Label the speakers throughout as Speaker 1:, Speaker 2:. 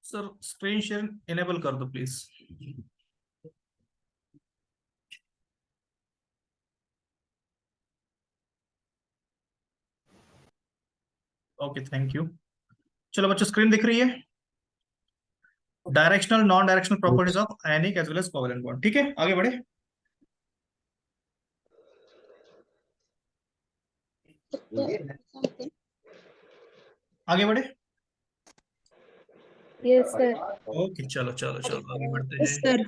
Speaker 1: Sir screen share enable कर दो please. Okay thank you. चलो बच्चों स्क्रीन दिख रही है। Directional non directional properties of ionic as well as covalent bond. ठीक है आगे बढ़े। आगे बढ़े।
Speaker 2: Yes sir.
Speaker 1: ओके चलो चलो चलो आगे बढ़ते
Speaker 2: यस
Speaker 1: हैं।
Speaker 2: सर।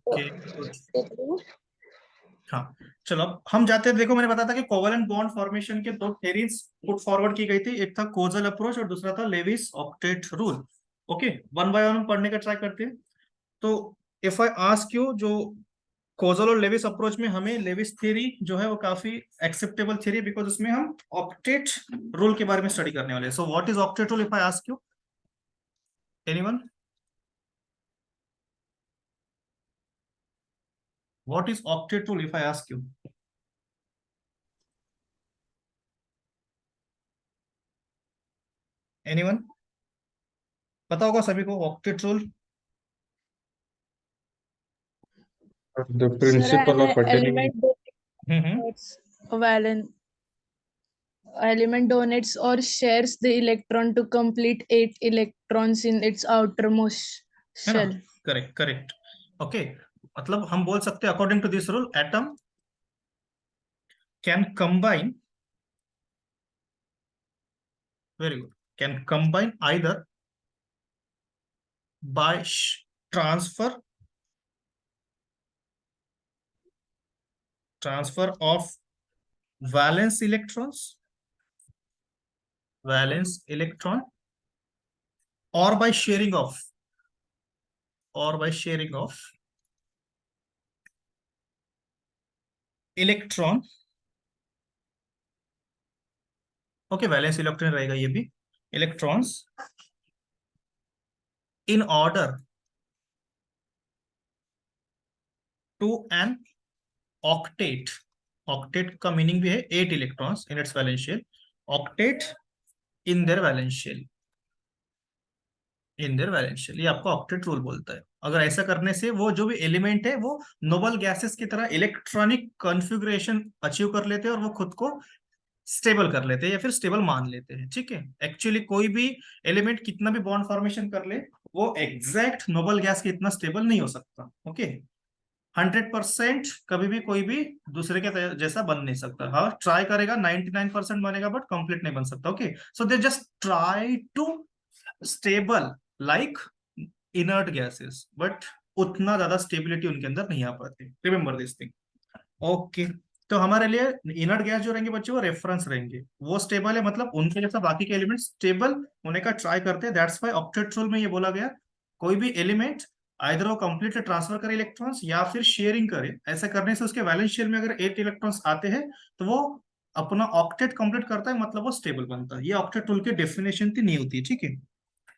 Speaker 1: Okay good. हाँ चलो अब हम जाते हैं। देखो मैंने बताया था कि कोवैलेंट बॉन्ड फॉर्मेशन के दो थ्योरीज पुट फॉरवर्ड की गई थी। एक था कोजल अप्रोच और दूसरा था Lewis octet rule. Okay one by one हम पढ़ने का ट्राई करते हैं। तो इफ आई आस्क यू, जो कोजल और लेविस अप्रोच में हमें लेविस थ्योरी जो है वो काफी एक्सेप्टेबल थ्योरी, बिकॉज उसमें हम ऑक्टेट रूल के बारे में स्टडी करने वाले हैं। So what is octet rule if I ask you, anyone? What is octet rule if I ask you? Anyone? पता होगा सभी को octet rule.
Speaker 3: The
Speaker 2: sir
Speaker 3: principle of attaining.
Speaker 2: element donates or shares the electron to complete 8 electrons in its outermost
Speaker 1: है ना?
Speaker 2: shell.
Speaker 1: Correct correct. Okay मतलब हम बोल सकते हैं according to this rule atom can combine, very good, can combine either by transfer of valence electron और by sharing of electron. Okay valence electron रहेगा ये भी, electrons in order to an octet. Octet का meaning भी है 8 electrons in its valence shell, octet in their valence shell, ये आपको octet rule बोलता है। अगर ऐसा करने से वो जो भी एलिमेंट है वो नोबल गैसेस की तरह इलेक्ट्रॉनिक कॉन्फ़िगरेशन अचीव कर लेते हैं और वो खुद को स्टेबल कर लेते हैं या फिर स्टेबल मान लेते हैं। ठीक है एक्चुअली कोई भी एलिमेंट कितना भी बॉन्ड फॉर्मेशन कर ले वो एग्जैक्ट नोबल गैस के इतना स्टेबल नहीं हो सकता। ओके 100% कभी भी कोई भी दूसरे के जैसा बन नहीं सकता। हाँ ट्राई करेगा 99% बनेगा बट कंप्लीट नहीं बन सकता। Okay so they just try to stable like inert gases, but उतना ज्यादा स्टेबिलिटी उनके अंदर नहीं आ पाती। Remember this thing. ओके तो हमारे लिए इनर्ट गैस जो रहेंगे बच्चों वो रेफरेंस रहेंगे, वो स्टेबल है मतलब उनके जैसा बाकी के एलिमेंट स्टेबल होने का ट्राई करते हैं। दैट्स व्हाई ऑक्टेट रूल में ये बोला गया कोई भी एलिमेंट आइदर वो कंप्लीटली ट्रांसफर करे इलेक्ट्रॉन्स या फिर शेयरिंग करे। ऐसा करने से उसके वैलेंस शेल में अगर 8 इलेक्ट्रॉन्स आते हैं तो वो अपना ऑक्टेट कंप्लीट करता है, मतलब वो स्टेबल बनता है। ये ऑक्टेट रूल की डेफिनेशन थी, नहीं होती है। ठीक है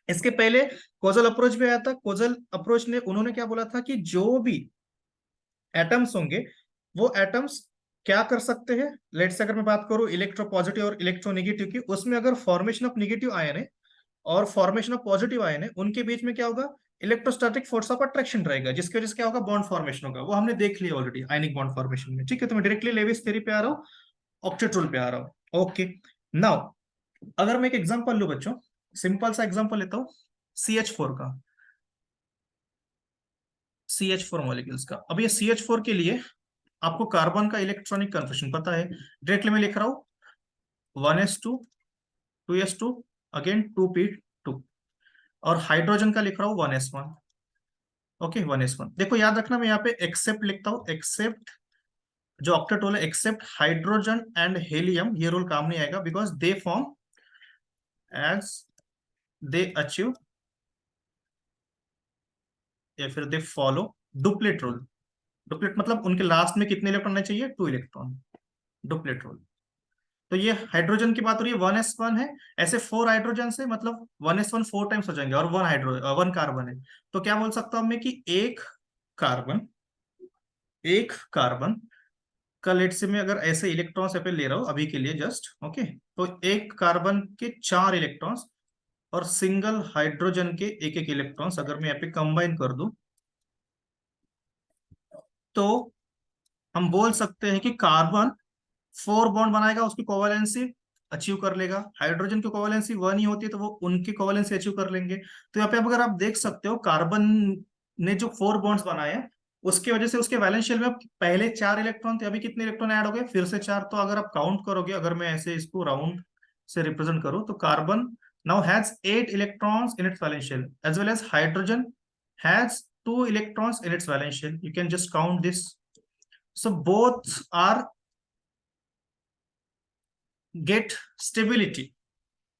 Speaker 1: इसके पहले कोजल अप्रोच भी आया था। कोजल अप्रोच ने उन्होंने क्या बोला था कि जो भी एटम्स होंगे वो एटम्स क्या कर सकते हैं। लेट्स से अगर मैं बात करूं इलेक्ट्रो पॉजिटिव और इलेक्ट्रो नेगेटिव की, उसमें अगर फॉर्मेशन ऑफ नेगेटिव आयन है और फॉर्मेशन ऑफ पॉजिटिव आयन है उनके बीच में क्या होगा, इलेक्ट्रोस्टैटिक फोर्स ऑफ अट्रैक्शन रहेगा, जिसकी वजह से क्या होगा, बॉन्ड फॉर्मेशन होगा। वो हमने देख लिया ऑलरेडी आयनिक बॉन्ड फॉर्मेशन में। ठीक है तो मैं डायरेक्टली लेविस थ्योरी पे आ रहा हूँ, ऑक्टेट रूल पे आ रहा हूँ। ओके नाउ अगर मैं एक एग्जांपल लूं बच्चों, सिंपल सा एग्जांपल लेता हूं CH4 का, CH4 मॉलिक्यूल्स का। अब ये CH4 के लिए आपको कार्बन का इलेक्ट्रॉनिक कन्फर्मेशन पता है। डायरेक्टली मैं लिख रहा हूं 1s2 2s2 अगेन 2p2 और हाइड्रोजन का लिख रहा हूं 1s1। ओके 1s1 देखो याद रखना मैं यहाँ पे एक्सेप्ट लिखता हूं, एक्सेप्ट जो ऑक्टेट रूल है एक्सेप्ट हाइड्रोजन एंड हेलियम, ये रूल काम नहीं आएगा because they form as they achieve या फिर they follow duplet rule. Duplet मतलब उनके लास्ट में कितने इलेक्ट्रॉन आने चाहिए, 2 इलेक्ट्रॉन, डुप्लेट रूल। तो ये हाइड्रोजन की बात हो रही है 1s1 है, ऐसे 4 हाइड्रोजन से मतलब 1s1 4 टाइम्स हो जाएंगे और 1 कार्बन है। तो क्या बोल सकता हूं मैं कि एक कार्बन का लेट से मैं अगर ऐसे इलेक्ट्रॉन्स पे ले रहा हूं अभी के लिए जस्ट। ओके तो एक कार्बन के 4 इलेक्ट्रॉन्स और सिंगल हाइड्रोजन के एक एक इलेक्ट्रॉन्स अगर मैं यहाँ पे कंबाइन कर दूं तो हम बोल सकते हैं कि कार्बन 4 बॉन्ड बनाएगा, उसकी कोवेलेंसी अचीव कर लेगा। हाइड्रोजन की कोवेलेंसी 1 ही होती है तो वो उनकी कोवेलेंसी अचीव कर लेंगे। तो यहाँ पे अब अगर आप देख सकते हो कार्बन ने जो 4 बॉन्ड्स बनाए हैं उसकी वजह से उसके वैलेंस शेल में अब पहले 4 इलेक्ट्रॉन थे, अभी कितने इलेक्ट्रॉन ऐड हो गए, फिर से 4। तो अगर आप काउंट करोगे, अगर मैं ऐसे इसको राउंड से रिप्रेजेंट करूं तो carbon now has 8 electrons in its valence shell as well as hydrogen has 2 electrons in its valence shell. You can just count this. So both are get stability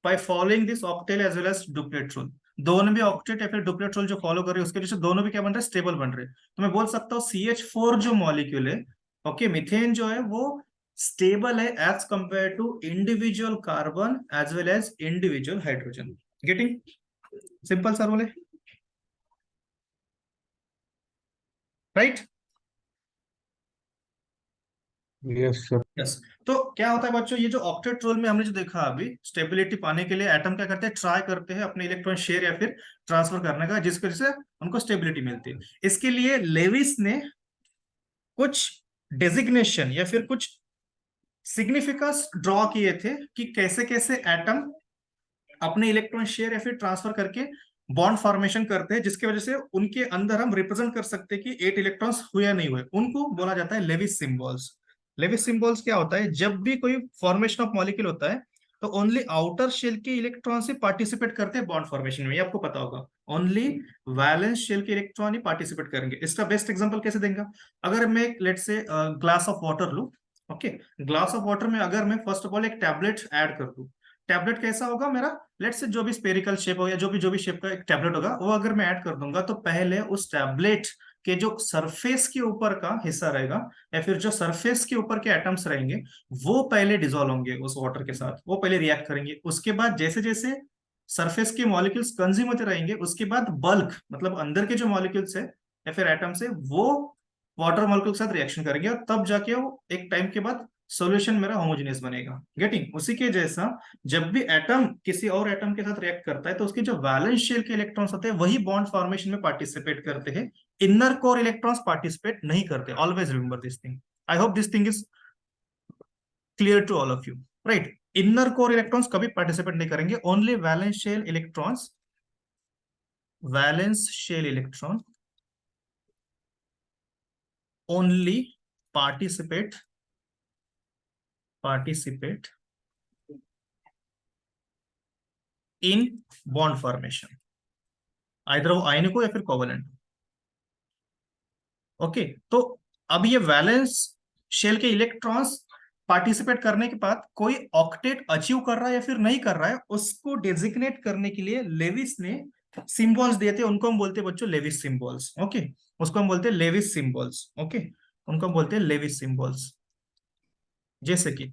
Speaker 1: by following this octal as well as duplet rule। दोनों भी octet या फिर duplet rule जो follow कर रहे हैं उसके वजह से दोनों भी क्या बन रहे हैं, स्टेबल बन रहे हैं। तो मैं बोल सकता हूँ CH4 जो मॉलिक्यूल है, ओके, मीथेन जो है वो स्टेबल है as compare to individual carbon as well as individual hydrogen. Getting simple sir बोले, राइट?
Speaker 3: Yes, sir.
Speaker 1: यस। तो क्या होता है बच्चों, ये जो ऑक्टेट रोल में हमने जो देखा अभी, स्टेबिलिटी पाने के लिए एटम क्या करते हैं, ट्राई करते हैं अपने इलेक्ट्रॉन शेयर या फिर ट्रांसफर करने का, जिसकी वजह से उनको स्टेबिलिटी मिलती है। इसके लिए लेविस ने कुछ डेजिग्नेशन या फिर कुछ सिग्निफिकेंस ड्रॉ किए थे कि कैसे कैसे एटम अपने इलेक्ट्रॉन शेयर या फिर ट्रांसफर करके बॉन्ड फॉर्मेशन करते हैं, जिसकी वजह से उनके अंदर हम रिप्रेजेंट कर सकते हैं कि 8 इलेक्ट्रॉन्स हुए या नहीं हुए। उनको बोला जाता है लेविस सिंबल्स। लेविस सिंबल्स क्या होता है, जब भी कोई फॉर्मेशन ऑफ मॉलिक्यूल होता है तो ओनली आउटर शेल के इलेक्ट्रॉन से पार्टिसिपेट करते हैं बॉन्ड फॉर्मेशन में, ये आपको पता होगा। ओनली वैलेंस शेल के इलेक्ट्रॉन ही पार्टिसिपेट करेंगे। इसका बेस्ट एग्जांपल कैसे देंगे, अगर मैं लेट से ग्लास ऑफ वाटर लूं, ओके, ग्लास ऑफ वाटर में अगर मैं फर्स्ट ऑफ ऑल एक टैबलेट ऐड कर दूं, टैबलेट कैसा होगा मेरा, लेट से जो भी स्पेरिकल शेप हो या जो भी शेप का एक टैबलेट होगा, वो अगर मैं ऐड कर दूंगा तो पहले उस टैबलेट के जो सरफेस के ऊपर का हिस्सा रहेगा या फिर जो सरफेस के ऊपर के एटम्स रहेंगे वो पहले डिसॉल्व होंगे उस वाटर के साथ, वो पहले रिएक्ट करेंगे। उसके बाद जैसे जैसे सरफेस के मॉलिक्यूल्स कंज्यूम होते रहेंगे उसके बाद बल्क मतलब अंदर के जो मॉलिक्यूल्स है या फिर एटम्स है वो वाटर मॉलिक्यूल के साथ रिएक्शन करेंगे और तब जाके वो एक टाइम के बाद सॉल्यूशन मेरा होमोजेनियस बनेगा। गेटिंग? उसी के जैसा जब भी एटम किसी और एटम के साथ रिएक्ट करता है तो उसके जो वैलेंस शेल के इलेक्ट्रॉन्स होते हैं वही बॉन्ड फॉर्मेशन में पार्टिसिपेट करते हैं, इनर कोर इलेक्ट्रॉन्स पार्टिसिपेट नहीं करते। Always remember this thing. I hope this thing is clear to all of you, right? Inner core electrons कभी पार्टिसिपेट नहीं करेंगे, only valence shell electrons, valence shell electron only participate in bond formation, either वो ionic हो या फिर covalent. Okay, तो अब ये वैलेंस शेल के इलेक्ट्रॉन्स पार्टिसिपेट करने के बाद कोई ऑक्टेट अचीव कर रहा है या फिर नहीं कर रहा है, उसको डेजिग्नेट करने के लिए लेविस ने सिंबल्स दिए थे, उनको हम बोलते हैं बच्चों लेविस सिंबल्स। ओके, उसको हम बोलते हैं लेविस सिंबल्स। ओके, उनको हम बोलते हैं लेविस सिंबल्स। जैसे कि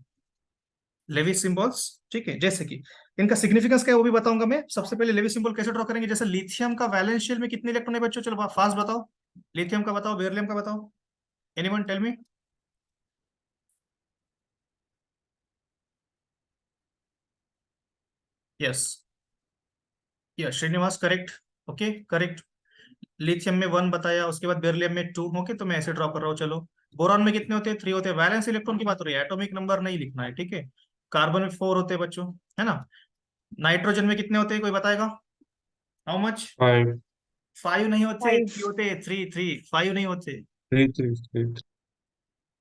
Speaker 1: लेविस सिंबल्स, ठीक है, जैसे कि इनका सिग्निफिकेंस क्या है वो भी बताऊंगा मैं। सबसे पहले लेविस सिंबल कैसे ड्रॉ करेंगे, जैसे लिथियम का वैलेंस शेल में कितने इलेक्ट्रॉन है बच्चों, चलो फास्ट बताओ। लिथियम का बताओ, बेरिलियम का बताओ, anyone tell me. Yes, yes Srinivas, correct. Okay, correct. Lithium में 1 बताया, उसके बाद बेरिलियम में 2। ओके, तो मैं ऐसे ड्रॉ कर रहा हूँ। चलो, बोरॉन में कितने होते हैं, 3 होते हैं। वैलेंस इलेक्ट्रॉन की बात हो रही है, एटॉमिक नंबर नहीं लिखना है, ठीक है। कार्बन में 4 होते हैं बच्चों, है ना। नाइट्रोजन में कितने होते हैं, कोई बताएगा? How much?
Speaker 3: 5,
Speaker 1: 5 नहीं होते,
Speaker 2: 5.
Speaker 1: 3 होते हैं। 3 5 नहीं होते।
Speaker 3: 3, 3, 3.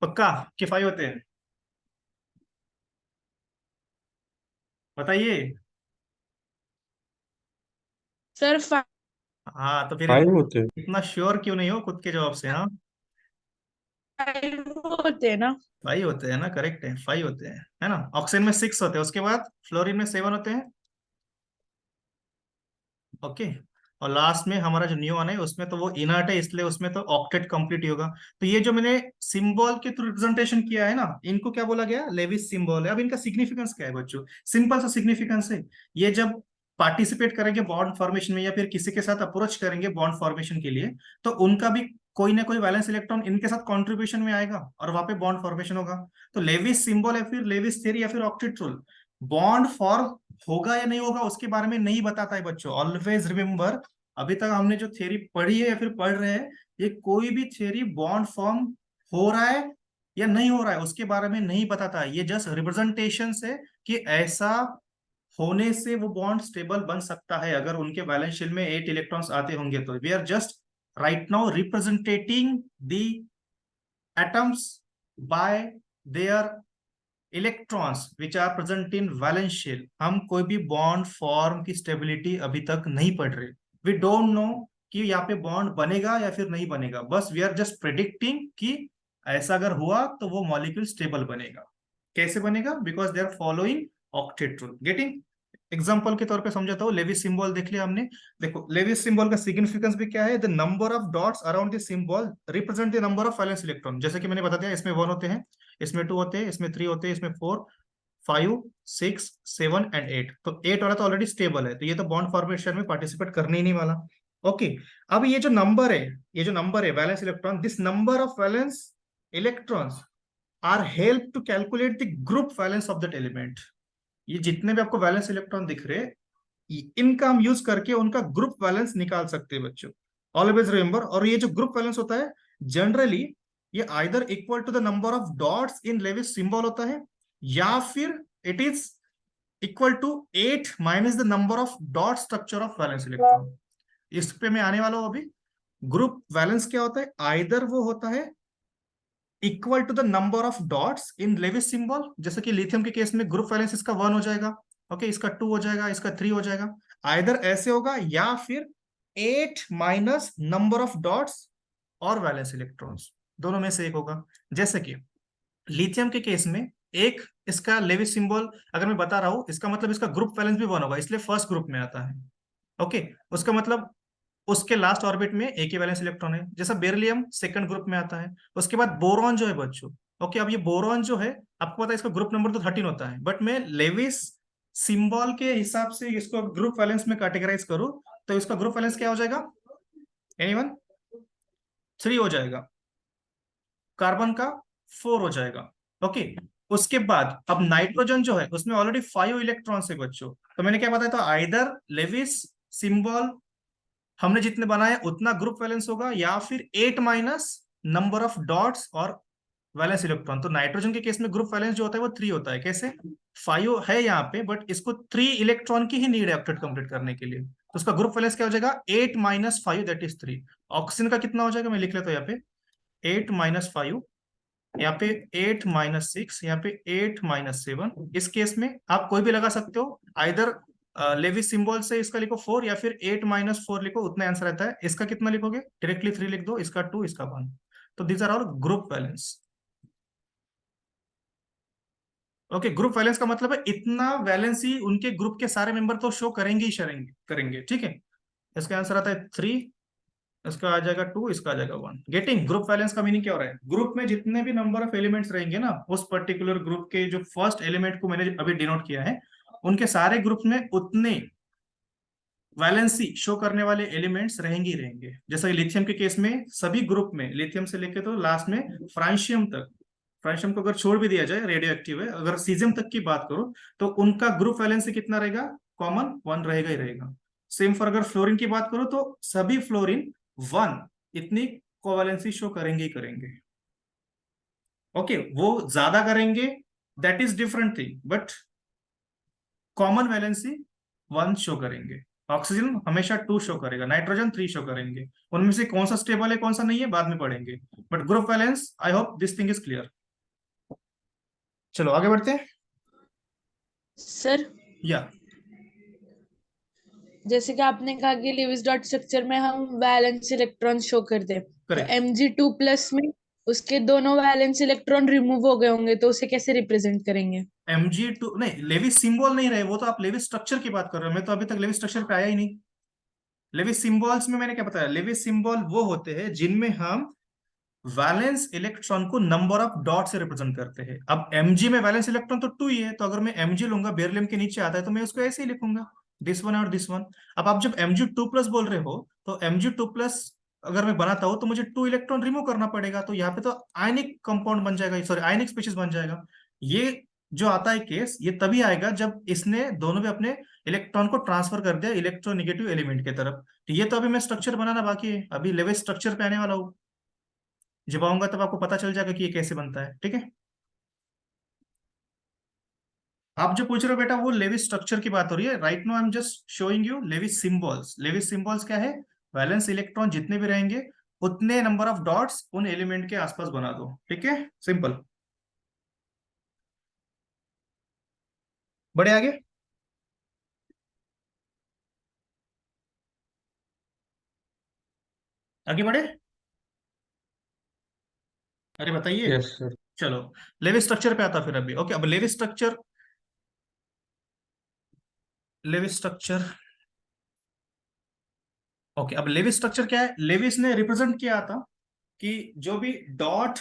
Speaker 1: पक्का कि 5 होते हैं? बताइए।
Speaker 2: Sir,
Speaker 1: हाँ, तो फिर
Speaker 3: 5 होते हैं.
Speaker 1: इतना श्योर क्यों नहीं हो खुद के जवाब से? हाँ,
Speaker 2: 5 होते हैं ना?
Speaker 1: 5 होते हैं ना, करेक्ट है, 5 होते हैं, है ना। ऑक्सीजन में 6 होते हैं, उसके बाद फ्लोरीन में 7 होते हैं। ओके, और लास्ट में हमारा जो नियोन है उसमें तो वो इनर्ट है, इसलिए उसमें तो ऑक्टेट कंप्लीट ही होगा। तो ये जो मैंने सिंबल के थ्रू रिप्रेजेंटेशन किया है ना, इनको क्या बोला गया, लेविस सिंबल है। अब इनका सिग्निफिकेंस क्या है बच्चों, सिंपल सा सिग्निफिकेंस है। ये जब पार्टिसिपेट करेंगे बॉन्ड फॉर्मेशन में या फिर किसी के साथ अप्रोच करेंगे बॉन्ड फॉर्मेशन के लिए, तो उनका भी कोई ना कोई वैलेंस इलेक्ट्रॉन इनके साथ कंट्रीब्यूशन में आएगा और वहां पे बॉन्ड फॉर्मेशन होगा। तो लेविस सिंबल या फिर लेविस थ्योरी या फिर ऑक्टेट रूल, बॉन्ड फॉर्म होगा या नहीं होगा उसके बारे में नहीं बताता है बच्चों। ऑलवेज रिमेम्बर, अभी तक हमने जो थ्योरी पढ़ी है या फिर पढ़ रहे हैं, ये कोई भी थ्योरी बॉन्ड फॉर्म हो रहा है या नहीं हो रहा है उसके बारे में नहीं बताता है। ये जस्ट रिप्रेजेंटेशन है कि ऐसा होने से वो बॉन्ड स्टेबल बन सकता है अगर उनके वैलेंस शेल में 8 इलेक्ट्रॉन्स आते होंगे तो। We are just right now representating the atoms by their electrons which are present in valence shell. हम कोई भी बॉन्ड फॉर्म की स्टेबिलिटी अभी तक नहीं पढ़ रहे। वी डोंट नो कि यहाँ पे बॉन्ड बनेगा या फिर नहीं बनेगा, बस वी आर जस्ट प्रेडिक्टिंग कि ऐसा अगर हुआ तो वो मॉलिक्यूल स्टेबल बनेगा। कैसे बनेगा? Because they are following octet rule. Getting? Example के तौर पे समझाता हूँ। लेविस सिंबल देख लिया हमने। देखो लेविस सिंबल का सिग्निफिकेंस भी क्या है? The number of dots around the symbol represent the number of valence electron. जैसे कि मैंने बता दिया, इसमें 1 होते हैं, इसमें 2 होते हैं, इसमें 3 होते हैं, इसमें 4, 5, 6, 7 एंड 8। तो 8 वाला तो ऑलरेडी स्टेबल है, तो ये तो बॉन्ड फॉर्मेशन में पार्टिसिपेट करने ही नहीं वाला। ओके, अब ये जो नंबर है, ये जो नंबर है valence electron, this number of valence electrons are help to calculate the group valence of that element. ये जितने भी आपको वैलेंस इलेक्ट्रॉन दिख रहे हैं, इनका हम यूज करके उनका ग्रुप वैलेंस निकाल सकते हैं बच्चों। Always remember. और ये जो ग्रुप वैलेंस होता है जनरली ये either equal to the number of dots in Lewis symbol होता है, या फिर it is equal to 8 minus the number of dot structure of valence electron. इस पे मैं आने वाला हूं अभी। ग्रुप वैलेंस क्या होता है? आइदर वो होता है equal to the number of dots in Lewis symbol, जैसे कि लिथियम के केस में ग्रुप वैलेंस इसका 1 हो जाएगा, ओके, इसका 2 हो जाएगा, इसका 3 हो जाएगा। आइदर ऐसे होगा या फिर 8 माइनस नंबर ऑफ डॉट्स और वैलेंस इलेक्ट्रॉन्स, दोनों में से एक होगा। जैसे कि लिथियम के केस में एक इसका लेविस सिंबल अगर मैं बता रहा हूं, इसका मतलब इसका ग्रुप वैलेंस भी 1 होगा, इसलिए फर्स्ट ग्रुप में आता है। ओके, उसका मतलब उसके लास्ट ऑर्बिट में एक ही वैलेंस इलेक्ट्रॉन है। जैसा बेरिलियम सेकंड ग्रुप में आता है। उसके बाद बोरॉन जो है बच्चों, ओके, अब ये बोरॉन जो है आपको पता है इसका ग्रुप नंबर तो 13 होता है, बट मैं लेविस सिंबल के हिसाब से इसको ग्रुप वैलेंस में कैटेगराइज करूं तो इसका ग्रुप वैलेंस क्या हो जाएगा? एनीवन? 3 हो जाएगा। कार्बन का 4 हो जाएगा। ओके, उसके बाद अब नाइट्रोजन जो है उसमें ऑलरेडी 5 इलेक्ट्रॉन्स है बच्चों। तो मैंने क्या बताया था? आइदर लेविस सिंबल हमने जितने बनाए उतना ग्रुप वैलेंस होगा, या फिर 8 माइनस नंबर ऑफ डॉट्स और वैलेंस इलेक्ट्रॉन। तो नाइट्रोजन के केस में ग्रुप वैलेंस जो होता है वो 3 होता है। कैसे? 5 है यहाँ पे, बट इसको 3 इलेक्ट्रॉन की ही नीड है ऑक्टेट कंप्लीट करने के लिए। तो उसका ग्रुप वैलेंस क्या हो जाएगा? 8 माइनस 5 दैट इज 3। ऑक्सीजन का कितना हो जाएगा? मैं लिख लेता हूँ यहाँ पे 8 माइनस 5, यहाँ पे 8 माइनस 6, यहाँ पे 8 माइनस 7। इस केस में आप कोई भी लगा सकते हो, आइदर लेविस सिंबल से इसका लिखो 4 या फिर 8 माइनस 4 लिखो, उतना आंसर रहता है। इसका कितना लिखोगे? डायरेक्टली 3 लिख दो, इसका 2, इसका 1। तो these are all group valence. Okay, group valence का मतलब है इतना वैलेंसी उनके ग्रुप के सारे मेंबर तो शो करेंगे ही करेंगे, ठीक है। इसका आंसर आता है 3, इसका आ जाएगा 2, इसका आ जाएगा 1। गेटिंग? ग्रुप वैलेंस का मीनिंग क्या हो रहा है? ग्रुप में जितने भी नंबर ऑफ एलिमेंट्स रहेंगे ना, उस पर्टिकुलर ग्रुप के जो फर्स्ट एलिमेंट को मैंने अभी डिनोट किया है, उनके सारे ग्रुप में उतने वैलेंसी शो करने वाले एलिमेंट्स रहेंगे ही रहेंगे। जैसा कि लिथियम के केस में सभी ग्रुप में, लिथियम से लेके तो लास्ट में फ्रांशियम तक, फ्रांशियम को अगर छोड़ भी दिया जाए, रेडियो एक्टिव है, अगर सीजियम तक की बात करो तो उनका ग्रुप वैलेंसी कितना रहेगा? कॉमन 1 रहेगा ही रहेगा। सेम फॉर अगर फ्लोरीन की बात करो तो सभी फ्लोरीन 1 इतनी कोवैलेंसी शो करेंगे ही करेंगे। ओके, वो ज्यादा करेंगे that is different thing, but common valency 1 show करेंगे। ऑक्सीजन हमेशा 2 शो करेगा, नाइट्रोजन 3 शो करेंगे। उनमें से कौन सा स्टेबल है कौन सा नहीं है बाद में पढ़ेंगे, but group valence I hope this thing is clear. चलो आगे बढ़ते हैं।
Speaker 2: सर,
Speaker 1: या
Speaker 2: जैसे कि आपने कहा कि लेविस डॉट स्ट्रक्चर में हम वैलेंस इलेक्ट्रॉन शो कर दे, तो
Speaker 1: करेक्ट।
Speaker 2: Mg2+ में उसके दोनों वैलेंस इलेक्ट्रॉन रिमूव हो गए होंगे, तो उसे कैसे रिप्रेजेंट करेंगे?
Speaker 1: Mg2 नहीं, लेविस सिंबल नहीं रहे, वो तो आप लेविस स्ट्रक्चर की बात कर रहे हो। मैं तो अभी तक लेविस स्ट्रक्चर पे आया ही नहीं। लेविस सिंबल्स में मैंने क्या बताया? लेविस सिंबल वो होते हैं जिनमें हम वैलेंस इलेक्ट्रॉन को नंबर ऑफ डॉट से रिप्रेजेंट करते हैं। अब Mg में वैलेंस इलेक्ट्रॉन तो 2 ही है, तो अगर मैं Mg लूंगा, बेरिलियम के नीचे आता है, तो मैं उसको ऐसे ही लिखूंगा, दिस वन और दिस वन। अब आप जब Mg2+ बोल रहे हो तो Mg2+ अगर मैं बनाता हूं तो मुझे 2 इलेक्ट्रॉन रिमूव करना पड़ेगा, तो यहाँ पे तो आयनिक कंपाउंड बन जाएगा, सॉरी आयनिक स्पीशीज बन जाएगा। ये जो आता है केस ये तभी आएगा जब इसने दोनों में अपने इलेक्ट्रॉन को ट्रांसफर कर दिया इलेक्ट्रोनेगेटिव एलिमेंट की तरफ। तो ये तो अभी मैं स्ट्रक्चर बनाना बाकी है, अभी लेविस स्ट्रक्चर पे आने वाला हूँ। जब आऊंगा तब आपको पता चल जाएगा कि ये कैसे बनता है, ठीक है। आप जो पूछ रहे हो बेटा वो लेविस स्ट्रक्चर की बात हो रही है। Right now I am just showing you Lewis symbols. Lewis symbols क्या है? वैलेंस इलेक्ट्रॉन जितने भी रहेंगे उतने नंबर ऑफ डॉट्स उन एलिमेंट के आसपास बना दो, ठीक है, सिंपल। बढ़े आगे। आगे बढ़े, अरे बताइए।
Speaker 3: Yes, sir.
Speaker 1: चलो लेविस स्ट्रक्चर पे आता फिर अभी। ओके, अब Lewis structure, Lewis structure, okay, अब लेविस स्ट्रक्चर क्या है? लेविस ने रिप्रेजेंट किया था कि जो भी डॉट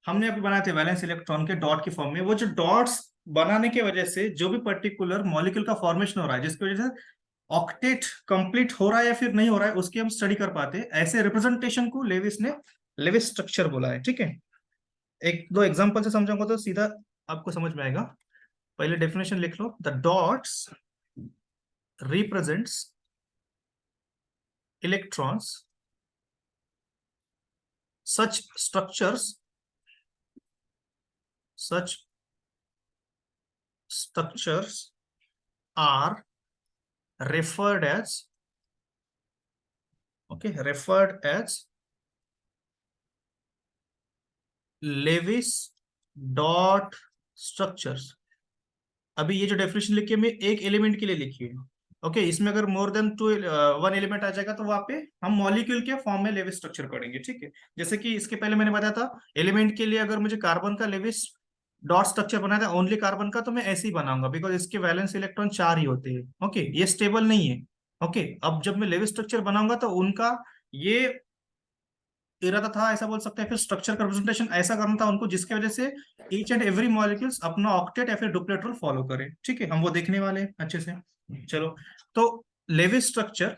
Speaker 1: हमने अभी बनाए थे वैलेंस इलेक्ट्रॉन के डॉट की फॉर्म में, वो जो डॉट्स बनाने की वजह से जो भी पर्टिकुलर मॉलिक्यूल का फॉर्मेशन हो रहा है, जिसकी वजह से ऑक्टेट कंप्लीट हो रहा है या फिर नहीं हो रहा है, उसकी हम स्टडी कर पाते हैं। ऐसे रिप्रेजेंटेशन को लेविस ने लेविस स्ट्रक्चर बोला है, ठीक है। एक दो एग्जांपल से समझाऊंगा तो सीधा आपको समझ में आएगा। पहले डेफिनेशन लिख लो। The dots represents electrons, such structures such structures are referred as, okay, referred as Lewis dot structures। अभी ये जो डेफिनेशन लिखी है मैं एक एलिमेंट के लिए लिखी है, ओके। इसमें अगर more than two one element आ जाएगा तो वहां पे हम मॉलिक्यूल के फॉर्म में लेविस स्ट्रक्चर पढ़ेंगे, ठीक है। जैसे कि इसके पहले मैंने बताया था एलिमेंट के लिए अगर मुझे कार्बन का लेविस डॉट स्ट्रक्चर बनाया था ओनली कार्बन का, तो मैं ऐसे ही बनाऊंगा बिकॉज इसके वैलेंस इलेक्ट्रॉन 4 ही होते हैं, ओके। ये स्टेबल नहीं है, ओके। अब जब मैं लेविस स्ट्रक्चर बनाऊंगा तो उनका ये इरादा था, ऐसा बोल सकते हैं, फिर स्ट्रक्चर का रिप्रेजेंटेशन ऐसा करना था उनको जिसकी वजह से ईच एंड एवरी मॉलिक्यूल्स अपना ऑक्टेट या फिर डुप्लेट रूल फॉलो करे, ठीक है। हम वो देखने वाले हैं अच्छे से। चलो, तो लेविस स्ट्रक्चर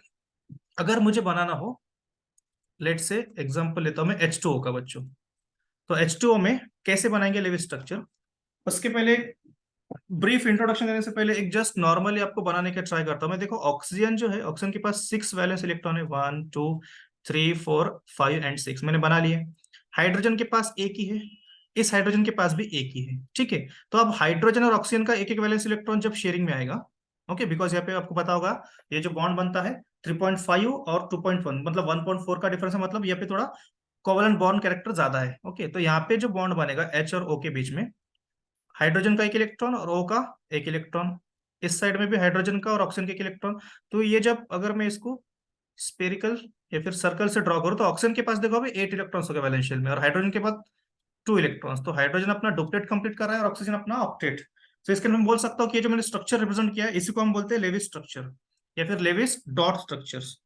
Speaker 1: अगर मुझे बनाना हो, लेट से एग्जांपल लेता हूं मैं H2O का बच्चों। तो H2O में कैसे बनाएंगे लेविस स्ट्रक्चर, उसके पहले ब्रीफ इंट्रोडक्शन देने से पहले एक जस्ट नॉर्मली आपको बनाने का ट्राई करता हूं मैं। देखो ऑक्सीजन जो है, ऑक्सीजन के पास 6 वैलेंस इलेक्ट्रॉन है, 1 2 3 4 5 एंड 6 मैंने बना लिए। हाइड्रोजन के पास एक ही है, इस हाइड्रोजन के पास भी एक ही है, ठीक है। तो अब हाइड्रोजन और ऑक्सीजन का एक एक वैलेंस इलेक्ट्रॉन जब शेयरिंग में आएगा, ओके, बिकॉज यहाँ पे आपको पता होगा ये जो बॉन्ड बनता है 3.5 और 2.1 मतलब 1.4 का डिफरेंस है, मतलब यहाँ पे थोड़ा कोवलेंट बॉन्ड कैरेक्टर ज्यादा है, ओके। तो यहाँ पे जो बॉन्ड बनेगा H और O के बीच में, हाइड्रोजन का एक इलेक्ट्रॉन और O का एक इलेक्ट्रॉन, इस साइड में भी हाइड्रोजन का और ऑक्सीजन का एक इलेक्ट्रॉन। तो ये जब अगर मैं इसको स्पेरिकल या फिर सर्कल से ड्रॉ करूं तो ऑक्सीजन के पास देखो अभी 8 इलेक्ट्रॉन्स हो गए वैलेंशियल में, और हाइड्रोजन के पास 2 इलेक्ट्रॉन्स। तो हाइड्रोजन अपना डुप्लेट कंप्लीट कर रहा है और ऑक्सीजन अपना ऑक्टेट। तो इसके मैं बोल सकता हूँ कि ये जो मैंने स्ट्रक्चर रिप्रेजेंट किया है इसी को हम बोलते हैं लेविस स्ट्रक्चर या फिर Lewis dot structures,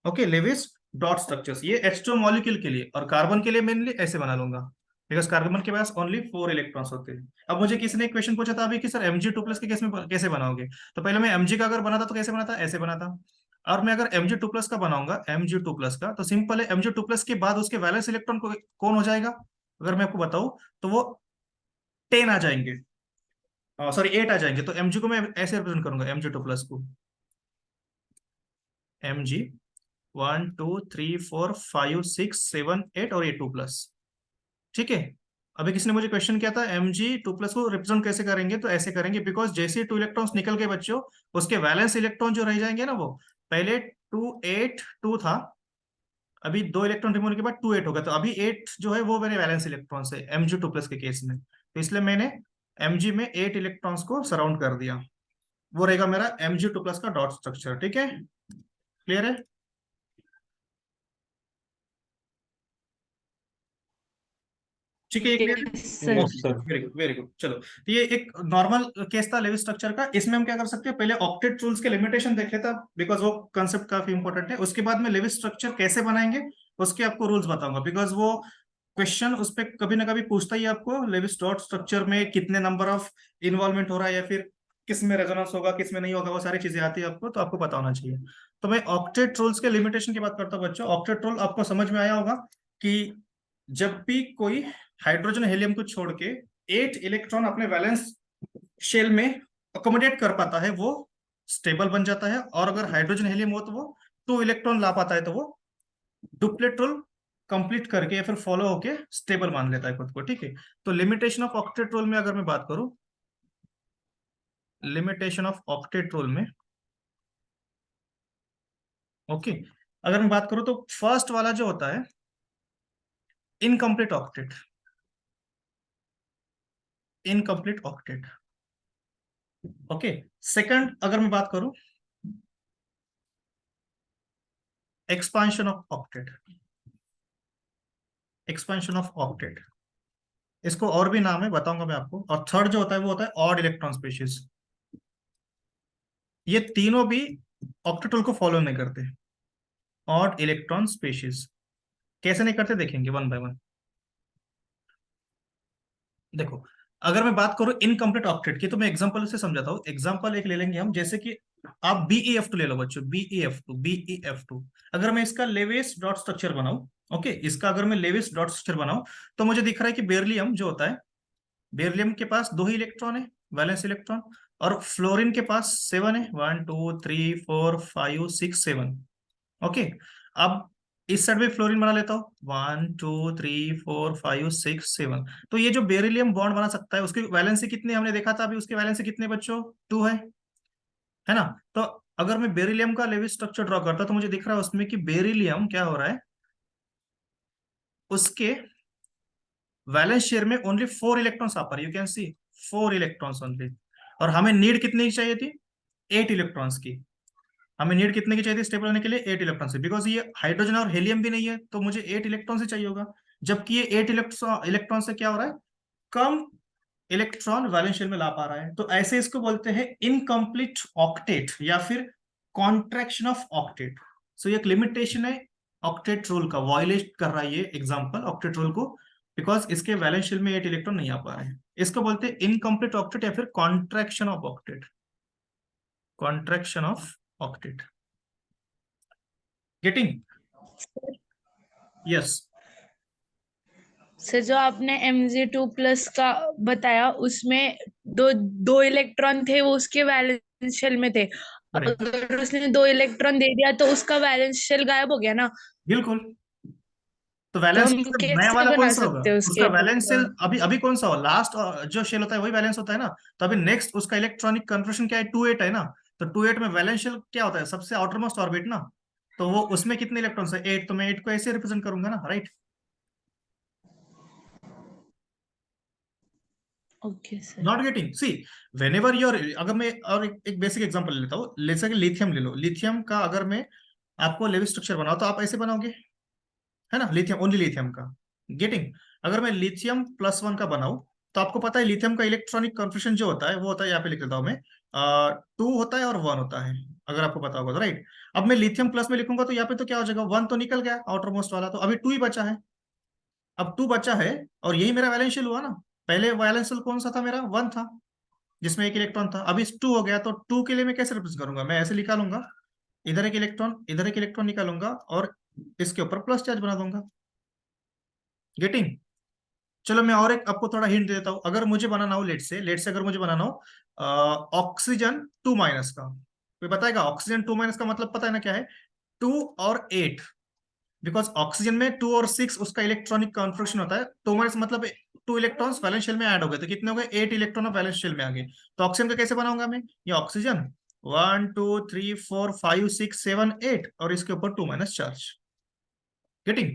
Speaker 1: okay. Lewis dot structures ये H2 मॉलिक्यूल के लिए, और कार्बन के लिए मेनली ऐसे बना लूंगा बिकॉज कार्बन के पास ओनली 4 इलेक्ट्रॉन्स होते हैं। अब मुझे किसी ने एक क्वेश्चन पूछा था अभी कि सर Mg2+ के केस में कैसे बनाओगे, तो पहले मैं Mg का अगर बना था तो कैसे बना था, ऐसे बना था। और मैं अगर Mg2+ का बनाऊंगा, Mg2+ का, तो सिंपल है, Mg2+ के बाद उसके वैलेंस इलेक्ट्रॉन कौन हो जाएगा अगर मैं आपको बताऊं, तो वो 10 आ जाएंगे, सॉरी 8 आ जाएंगे। तो Mg को मैं ऐसे रिप्रेजेंट करूंगा, Mg2+ को Mg 1 2 3 4 5 6 7 8 और ये 2+, ठीक है। अभी किसी ने मुझे क्वेश्चन किया था Mg2+ को रिप्रेजेंट कैसे करेंगे, तो ऐसे करेंगे बिकॉज जैसे 2 इलेक्ट्रॉन्स निकल गए बच्चों, उसके वैलेंस इलेक्ट्रॉन जो रह जाएंगे ना, वो पहले 2 8 2 था, अभी 2 इलेक्ट्रॉन रिमूव के बाद 2 8 होगा, तो अभी 8 जो है वो मेरे वैलेंस इलेक्ट्रॉन्स है Mg2+ के केस में। तो इसलिए मैंने Mg में 8 इलेक्ट्रॉन्स को सराउंड कर दिया, वो रहेगा मेरा Mg2+ का डॉट स्ट्रक्चर, ठीक है, क्लियर है। ठीक है, ये क्लियर है।
Speaker 2: Yes, sir.
Speaker 3: Yes, sir.
Speaker 1: Very good very good. चलो, तो ये एक नॉर्मल केस था लेविस स्ट्रक्चर का। इसमें हम क्या कर सकते हैं, पहले ऑक्टेट रूल्स के लिमिटेशन देख लेता बिकॉज वो कंसेप्ट काफी इंपॉर्टेंट है। उसके बाद में लेविस स्ट्रक्चर कैसे बनाएंगे उसके आपको रूल्स बताऊंगा, बिकॉज वो क्वेश्चन उस पर कभी ना कभी पूछता ही आपको, लेविस डॉट स्ट्रक्चर में कितने नंबर ऑफ इन्वॉल्वमेंट हो रहा है या फिर किस में रेजोनेंस होगा किस में नहीं होगा, वो सारी चीजें आती है आपको, तो आपको पता होना चाहिए। तो मैं ऑक्टेट रूल्स के लिमिटेशन की बात करता हूँ बच्चों। ऑक्टेट रूल आपको समझ में आया होगा कि जब भी कोई हाइड्रोजन हीलियम को छोड़ के 8 इलेक्ट्रॉन अपने वैलेंस शेल में अकोमोडेट कर पाता है वो स्टेबल बन जाता है, और अगर हाइड्रोजन हेलियम हो तो वो 2 इलेक्ट्रॉन ला पाता है तो वो डुप्लेट रूल कंप्लीट करके या फिर फॉलो होके स्टेबल मान लेता है खुद को, ठीक है। तो लिमिटेशन ऑफ ऑक्टेट रूल में अगर मैं बात करूं, लिमिटेशन ऑफ ऑक्टेट रूल में, ओके, अगर मैं बात करूं तो फर्स्ट वाला जो होता है incomplete octet, incomplete octet, okay. Second अगर मैं बात करूं expansion of octet, expansion of octet, इसको और भी नाम है बताऊंगा मैं आपको। और थर्ड जो होता है वो होता है ऑड इलेक्ट्रॉन स्पीशीज। ये तीनों भी ऑक्टेट रूल को फॉलो नहीं करते। ऑड इलेक्ट्रॉन स्पीशीज कैसे नहीं करते देखेंगे वन बाय वन। देखो, अगर मैं बात करूं इनकम्प्लीट ऑक्टेट की तो मैं एग्जांपल से समझाता हूं। एग्जांपल एक ले लेंगे हम, जैसे कि आप BeF2 ले लो बच्चों, BeF2। अगर मैं इसका लेविस डॉट स्ट्रक्चर बनाऊं, ओके, इसका अगर मैं लेविस डॉट स्ट्रक्चर बनाऊं तो मुझे दिख रहा है कि बेरिलियम जो होता है, बेरिलियम के पास 2 ही इलेक्ट्रॉन है, वैलेंस इलेक्ट्रॉन। और फ्लोरीन के पास 7 है, 1 2 3 4 5 6 7, ओके। अब इस साइड में फ्लोरीन बना लेता हूँ, 1 2 3 4 5 6 7। तो ये जो बेरिलियम बॉन्ड बना सकता है उसकी वैलेंसी कितनी, हमने देखा था अभी, उसकी वैलेंसी कितने बच्चों, 2 है ना। तो अगर मैं बेरिलियम का लेविस स्ट्रक्चर ड्रॉ करता तो मुझे दिख रहा है उसमें कि बेरिलियम क्या हो रहा है, उसके वैलेंस शेयर में ओनली 4 इलेक्ट्रॉन्स आ पा रहे, you can see 4 electrons only. और हमें नीड कितनी की चाहिए थी, 8 इलेक्ट्रॉन्स की। हमें नीड कितने की चाहिए थी स्टेबल होने के लिए, 8 इलेक्ट्रॉन से, बिकॉज ये हाइड्रोजन और हेलियम भी नहीं है तो मुझे 8 इलेक्ट्रॉन से चाहिए होगा। जबकि ये 8 इलेक्ट्रॉन से क्या हो रहा है, कम इलेक्ट्रॉन वैलेंस शेल में ला पा रहा है। तो ऐसे इसको बोलते हैं इनकम्प्लीट ऑक्टेट या फिर कॉन्ट्रैक्शन ऑफ ऑक्टेट। सो ये एक लिमिटेशन है ऑक्टेट रूल का, वायलेट कर रहा है ये एग्जांपल ऑक्टेट रूल को, बिकॉज इसके वैलेंस शेल में 8 इलेक्ट्रॉन नहीं आ पा रहे हैं। इसको बोलते हैं इनकम्प्लीट ऑक्टेट या फिर contraction of octet, contraction of octet. Getting? Yes.
Speaker 2: Sir जो आपने Mg2+ का बताया उसमें दो दो इलेक्ट्रॉन थे, वो उसके वैलेंस शेल में थे।
Speaker 1: करेक्ट,
Speaker 2: अगर उसने 2 इलेक्ट्रॉन दे दिया तो उसका वैलेंस शेल गायब हो गया ना।
Speaker 1: बिल्कुल। तो
Speaker 2: तो
Speaker 1: वैलेंस
Speaker 2: हम
Speaker 1: शेल नया
Speaker 2: कैसे
Speaker 1: वाला कौन
Speaker 2: बना
Speaker 1: सा होगा,
Speaker 2: सकते हैं
Speaker 1: उसका
Speaker 2: उसके
Speaker 1: वैलेंस शेल अभी अभी कौन सा हो, लास्ट जो शेल होता है वही वैलेंस होता है ना। तो अभी नेक्स्ट उसका इलेक्ट्रॉनिक कन्फर्मेशन क्या है, 2 8 है ना। तो 2 8 में वैलेंस शेल क्या होता है, सबसे आउटर मोस्ट ऑर्बिट ना। तो वो उसमें कितने इलेक्ट्रॉन्स है, 8, तो मैं 8 को ऐसे रिप्रेजेंट करूंगा ना, right.
Speaker 2: Okay sir.
Speaker 1: Not getting, see whenever your, अगर मैं और एक बेसिक एग्जांपल ले लेता हूँ, जैसे कि लिथियम ले लो। लिथियम का अगर मैं आपको लेविस स्ट्रक्चर बनाओ तो आप ऐसे बनाओगे, है ना, लिथियम, ओनली लिथियम का। गेटिंग? अगर मैं लिथियम +1 का बनाऊं तो आपको पता है लिथियम का इलेक्ट्रॉनिक कन्फिग्रेशन जो होता है वो होता है, यहाँ पे लिख देता हूं मैं, 2 होता है और 1 होता है, अगर आपको पता होगा तो, राइट। अब मैं लिथियम प्लस में लिखूंगा तो यहाँ पे तो क्या हो जाएगा, 1 तो निकल गया आउटर मोस्ट वाला, तो अभी 2 ही बचा है। अब 2 बचा है और यही मेरा वैलेंशियल हुआ ना। पहले वैलेंशियल कौन सा था मेरा, 1 था, जिसमें एक इलेक्ट्रॉन था। अभी 2 हो गया तो 2 के लिए मैं कैसे रिप्रेजेंट करूंगा, मैं ऐसे निकालूंगा, इधर एक इलेक्ट्रॉन इधर एक इलेक्ट्रॉन निकालूंगा और इसके ऊपर प्लस चार्ज बना दूंगा। गेटिंग? चलो मैं और एक आपको थोड़ा हिंट देता हूं। अगर मुझे बनाना हो, लेट से अगर मुझे बनाना हो ऑक्सीजन 2- का, कोई बताएगा ऑक्सीजन 2- का मतलब पता है ना क्या है, 2 और 8। बिकॉज ऑक्सीजन में 2 और 6 उसका इलेक्ट्रॉनिक कॉन्फिगरेशन होता है, 2- मतलब 2 इलेक्ट्रॉन्स वैलेंस शेल में ऐड हो गए तो कितने हो गए, 8 इलेक्ट्रॉन वैलेंस शेल में आ गए। तो ऑक्सीजन का कैसे बनाऊंगा मैं, ये ऑक्सीजन 1 2 3 4 5 6 7 8 और इसके ऊपर 2- charge. Getting?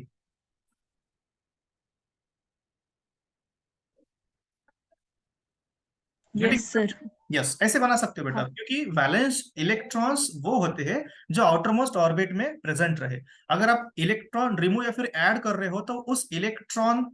Speaker 1: Getting?
Speaker 2: Yes sir.
Speaker 1: Yes, ऐसे बना सकते हो बेटा,
Speaker 2: हाँ।
Speaker 1: क्योंकि वैलेंस इलेक्ट्रॉन्स वो होते हैं जो आउटर मोस्ट ऑर्बिट में प्रेजेंट रहे। अगर आप इलेक्ट्रॉन रिमूव या फिर ऐड कर रहे हो तो उस इलेक्ट्रॉन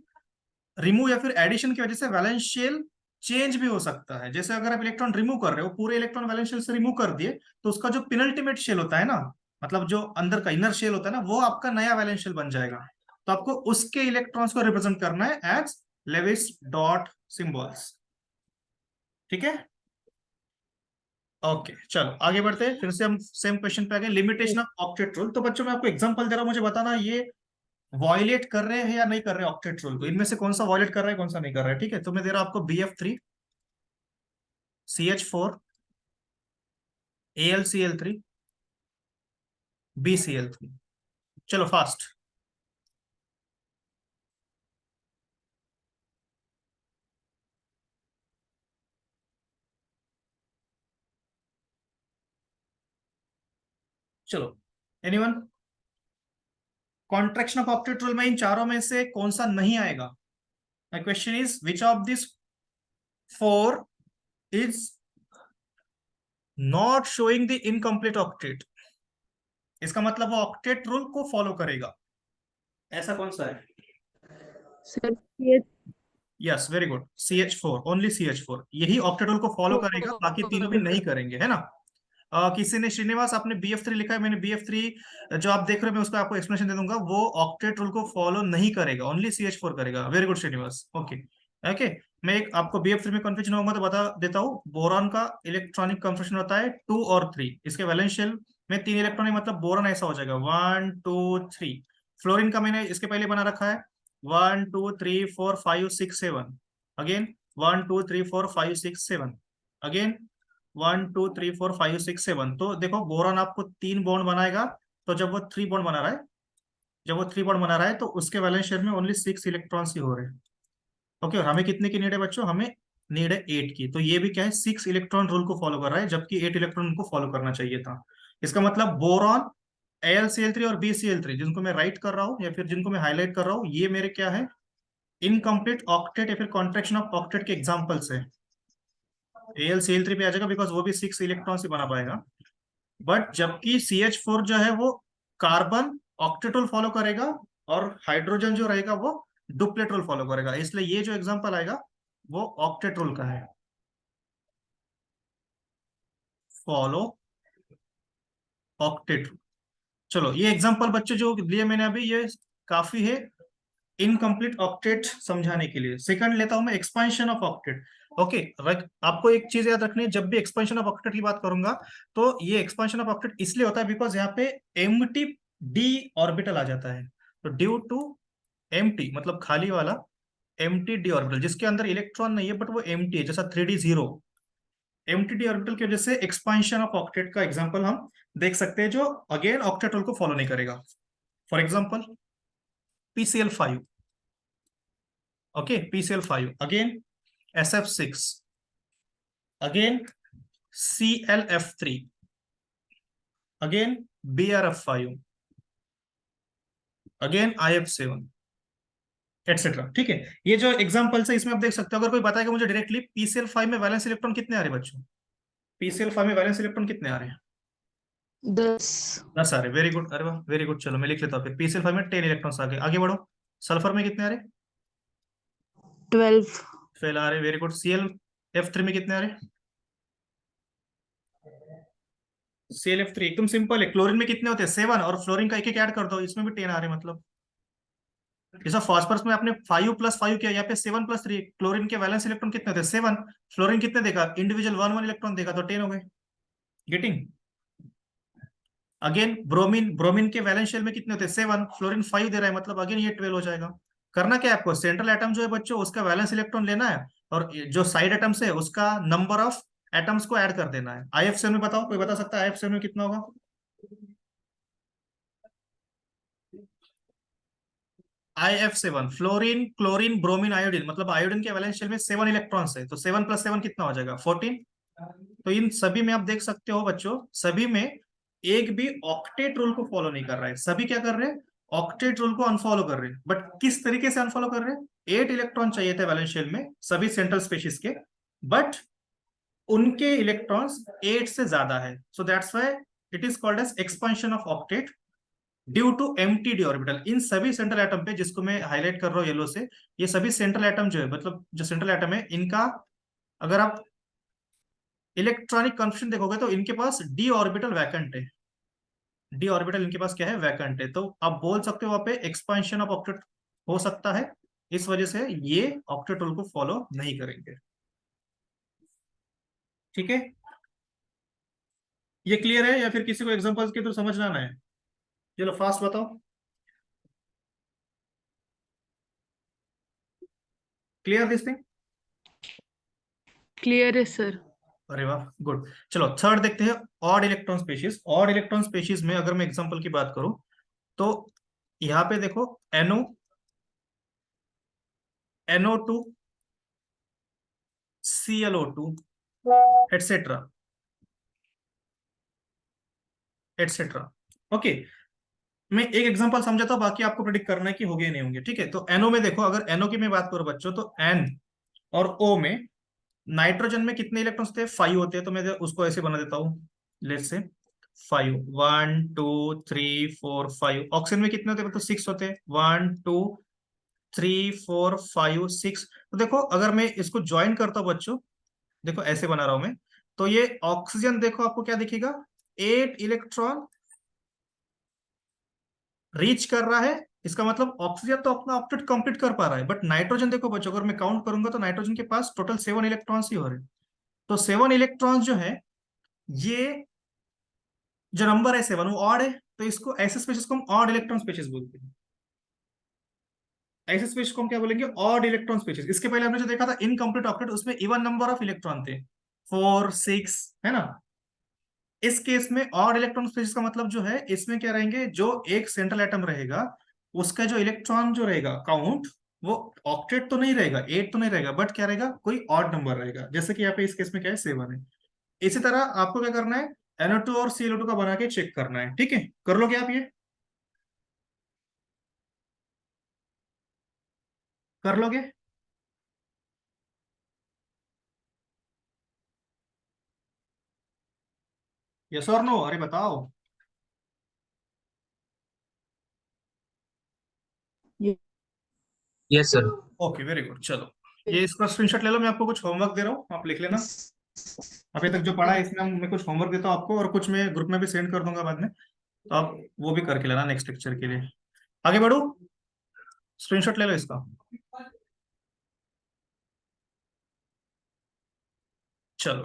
Speaker 1: रिमूव या फिर एडिशन की वजह से वैलेंस शेल चेंज भी हो सकता है। जैसे अगर आप इलेक्ट्रॉन रिमूव कर रहे हो, पूरे इलेक्ट्रॉन वैलेंस शेल से रिमूव कर दिए, तो उसका जो पिनल्टीमेट शेल होता है ना, मतलब जो अंदर का इनर शेल होता है ना, वो आपका नया वैलेंस शेल बन जाएगा। तो आपको उसके इलेक्ट्रॉन्स को रिप्रेजेंट करना है एज लेविस डॉट सिंबल्स, ठीक है। ओके, चलो आगे बढ़ते हैं, फिर से हम सेम क्वेश्चन पे आ गए, लिमिटेशन ऑफ ऑक्टेट रूल। तो बच्चों मैं आपको एग्जांपल दे रहा हूं, मुझे बताना ये वॉयलेट कर रहे हैं या नहीं कर रहे हैं ऑक्टेट रूल को, इनमें से कौन सा वॉयलेट कर रहा है कौन सा नहीं कर रहा है, ठीक है। तो मैं दे रहा हूं आपको BF3, CH4, AlCl3, BCl3। चलो फास्ट। चलो, anyone? Contraction of octet rule में इन चारों में से कौन सा नहीं आएगा? My question is which of this four is not showing the incomplete octet? इसका मतलब वो ऑक्टेट रूल को फॉलो करेगा। ऐसा कौन सा है?
Speaker 2: सर ये
Speaker 1: yes, very good, CH4, only CH4 यही ऑक्टेट रूल को फॉलो करेगा, बाकी तीनों भी नहीं करेंगे, है ना? किसी ने, श्रीनिवास आपने BF3 लिखा है, मैंने BF3 जो आप देख रहे हो मैं उसका आपको एक्सप्लेनेशन दे दूंगा, वो ऑक्टेट रूल को फॉलो नहीं करेगा, ओनली CH4 करेगा। Very good Srinivas, okay. Okay, मैं एक आपको BF3 में कंफ्यूजन होगा तो बता देता हूँ। बोरॉन का इलेक्ट्रॉनिक कंफर्मेशन होता है 2 और 3, इसके वैलेंस शेल में 3 इलेक्ट्रॉन है, मतलब बोरॉन ऐसा हो जाएगा 1 2 3। फ्लोरीन का मैंने इसके पहले बना रखा है 1 2 3 4 5 6 7, अगेन 1 2 3 4 5 6 7, अगेन 1 2 3 4 5 6 7। तो देखो बोरॉन आपको 3 बॉन्ड बनाएगा, तो जब वो 3 बॉन्ड बना रहा है, जब वो 3 बॉन्ड बना रहा है तो उसके वैलेंस शेल में ओनली 6 इलेक्ट्रॉन्स ही हो रहे हैं। ओके, और हमें कितने की नीड है बच्चों? हमें नीड है 8 की। तो ये भी क्या है, 6 इलेक्ट्रॉन रूल को फॉलो कर रहा है, जबकि 8 इलेक्ट्रॉन को फॉलो करना चाहिए था। इसका मतलब बोरॉन, AlCl3 और BCl3 जिनको मैं राइट कर रहा हूँ या फिर जिनको मैं हाईलाइट कर रहा हूँ, ये मेरे क्या है, इनकम्प्लीट ऑक्टेट या फिर कॉन्ट्रैक्शन ऑफ ऑक्टेट के एग्जांपल्स है। AlCl3 पे आ जाएगा बिकॉज वो भी 6 इलेक्ट्रॉन से बना पाएगा। बट जबकि CH4 जो है वो कार्बन ऑक्टेट रूल फॉलो करेगा, और हाइड्रोजन जो रहेगा वो डुप्लेट रूल फॉलो करेगा, इसलिए ये जो एग्जांपल आएगा वो ऑक्टेट रूल का है, फॉलो ऑक्टेट रूल। चलो, ये एग्जांपल बच्चे जो लिए मैंने अभी, ये काफी है इनकम्प्लीट ऑक्टेट समझाने के लिए। सेकंड लेता हूं मैं, एक्सपेंशन ऑफ ऑक्टेट। ओके, आपको एक चीज याद रखनी है, जब भी एक्सपेंशन ऑफ ऑक्टेट की बात करूंगा तो ये एक्सपेंशन ऑफ ऑक्टेट इसलिए होता है बिकॉज यहाँ पे एम्प्टी डी ऑर्बिटल आ जाता है। तो ड्यू टू एम्प्टी मतलब खाली वाला, एम्प्टी डी ऑर्बिटल जिसके अंदर इलेक्ट्रॉन नहीं है बट वो एम्प्टी है, जैसा 3d0, एम्प्टी डी ऑर्बिटल की वजह से एक्सपेंशन ऑफ ऑक्टेट का एग्जांपल हम देख सकते हैं, जो अगेन ऑक्टेट रूल को फॉलो नहीं करेगा। For example PCl5, okay, PCl5, again SF6, again ClF3, again BrF5, again IF7, etcetera. ठीक है, ये जो एग्जांपल्स है इसमें आप देख सकते हो। अगर कोई बताएगा मुझे डायरेक्टली PCl5 में वैलेंस इलेक्ट्रॉन कितने आ रहे हैं बच्चों, PCl5 में वैलेंस इलेक्ट्रॉन कितने आ रहे हैं?
Speaker 2: 10
Speaker 1: 10 आ रहे, वेरी गुड, अरे वाह वेरी गुड। चलो मैं लिख लेता हूँ फिर, PCl5 में 10 इलेक्ट्रॉन्स आ गए। आगे बढ़ो, सल्फर में कितने आ रहे?
Speaker 2: 12
Speaker 1: 12 आ रहे, वेरी गुड। ClF3 में कितने आ रहे? ClF3 एकदम सिंपल है। क्लोरीन में कितने होते हैं? 7, और फ्लोरीन का एक एक ऐड कर दो, इसमें भी 10 आ रहे, मतलब जैसा फास्फोरस में आपने 5+5 किया, यहाँ पे 7+3। क्लोरीन के वैलेंस इलेक्ट्रॉन कितने होते हैं? 7। फ्लोरीन कितने देगा? इंडिविजुअल 1 1 इलेक्ट्रॉन देगा, तो 10 हो गए। गेटिंग? अगेन ब्रोमीन, ब्रोमीन के वैलेंस शेल में कितने होते हैं? 7। फ्लोरीन 5 दे रहा है, मतलब अगेन ये 12 हो जाएगा। करना क्या है आपको, सेंट्रल एटम जो है बच्चों उसका वैलेंस इलेक्ट्रॉन लेना है, और जो साइड एटम्स है उसका नंबर ऑफ एटम्स को ऐड कर देना है। IF7 में बताओ, कोई बता सकता है IF7 में कितना होगा? IF7, fluorine chlorine bromine iodine, मतलब आयोडीन के वैलेंस शेल में 7 इलेक्ट्रॉन्स है, तो 7+7 कितना हो जाएगा? 14। तो इन सभी में आप देख सकते हो बच्चों, सभी में एक भी ऑक्टेट रूल को फॉलो नहीं कर रहा है। सभी क्या कर रहे हैं? ऑक्टेट रूल को अनफॉलो कर रहे हैं। बट किस तरीके से अनफॉलो कर रहे हैं? 8 इलेक्ट्रॉन चाहिए थे वैलेंस शेल में सभी सेंट्रल स्पेशीज के, बट उनके इलेक्ट्रॉन्स 8 से ज्यादा है, so that's why it is called as expansion of octet due to empty d orbital. इन सभी सेंट्रल एटम पे, जिसको मैं हाईलाइट कर रहा हूँ येलो से, ये सभी सेंट्रल एटम जो है, मतलब जो सेंट्रल एटम है इनका, अगर आप इलेक्ट्रॉनिक कन्फर्मेशन देखोगे तो इनके पास डी ऑर्बिटल वैकेंट है। डी ऑर्बिटल इनके पास क्या है? वैकेंट है। तो आप बोल सकते हो वहां पे एक्सपेंशन ऑफ ऑक्टेट हो सकता है, इस वजह से ये ऑक्टेट रूल को फॉलो नहीं करेंगे। ठीक है, ये क्लियर है या फिर किसी को एग्जांपल्स के थ्रू समझ आना है? चलो फास्ट बताओ, क्लियर दिस थिंग?
Speaker 2: क्लियर है सर।
Speaker 1: अरे वाह, गुड। चलो थर्ड देखते हैं, odd electron species. Odd electron species में अगर मैं एग्जांपल की बात करूं तो यहाँ पे देखो NO, NO2, ClO2, etcetera etcetera. Okay, मैं एक एग्जांपल समझाता हूँ, बाकी आपको प्रेडिक्ट करना है कि होंगे या नहीं होंगे। ठीक है, तो NO में देखो, अगर NO की मैं बात करूं बच्चों, तो N और O में नाइट्रोजन में कितने इलेक्ट्रॉन्स होते हैं? 5 होते हैं। तो मैं उसको ऐसे बना देता हूँ, लेट्स से 5, 1 2 3 4 5। ऑक्सीजन में कितने होते हैं? तो 6 होते हैं, 1 2 3 4 5 6। तो देखो अगर मैं इसको ज्वाइन करता हूँ बच्चों, देखो ऐसे बना रहा हूं मैं, तो ये ऑक्सीजन देखो आपको क्या दिखेगा, 8 इलेक्ट्रॉन रीच कर रहा है। इसका मतलब ऑक्सीजन तो अपना ऑक्टेट कंप्लीट कर पा रहा है, बट नाइट्रोजन देखो बच्चों, अगर मैं काउंट करूंगा तो नाइट्रोजन के पास टोटल 7 इलेक्ट्रॉन्स ही हो रहे हैं। तो 7 इलेक्ट्रॉन्स जो है, ये जो नंबर है 7, वो ऑड है। तो इसको ऐसे स्पेसिस को हम ऑड इलेक्ट्रॉन स्पेसिस बोलते हैं। ऐसे स्पेसिस को हम क्या बोलेंगे? Odd electron species. इसके पहले हमने जो देखा था इनकम्प्लीट ऑक्टेट, उसमें इवन नंबर ऑफ इलेक्ट्रॉन थे, 4 6, है ना। इस केस में ऑड इलेक्ट्रॉन स्पेसिस का मतलब जो है, इसमें क्या रहेंगे, जो एक सेंट्रल एटम रहेगा उसका जो इलेक्ट्रॉन जो रहेगा काउंट, वो ऑक्टेट तो नहीं रहेगा, 8 तो नहीं रहेगा, बट क्या रहेगा, कोई ऑड नंबर रहेगा। जैसे कि यहाँ पे इस केस में क्या है, 7 है। इसी तरह आपको क्या करना है, NO2 और ClO2 का बना के चेक करना है। ठीक है, कर लोगे आप ये? कर लोगे? यस और नो? अरे बताओ।
Speaker 4: Yes sir.
Speaker 1: Okay, very good. चलो ये इसका स्क्रीनशॉट ले लो, मैं आपको कुछ होमवर्क दे रहा हूँ, आप लिख लेना। अभी तक जो पढ़ा है इसमें मैं कुछ होमवर्क देता हूँ आपको, और कुछ मैं ग्रुप में भी सेंड कर दूंगा बाद में, तो आप वो भी करके लेना नेक्स्ट लेक्चर के लिए। आगे बढ़ो, स्क्रीनशॉट ले लो इसका। चलो,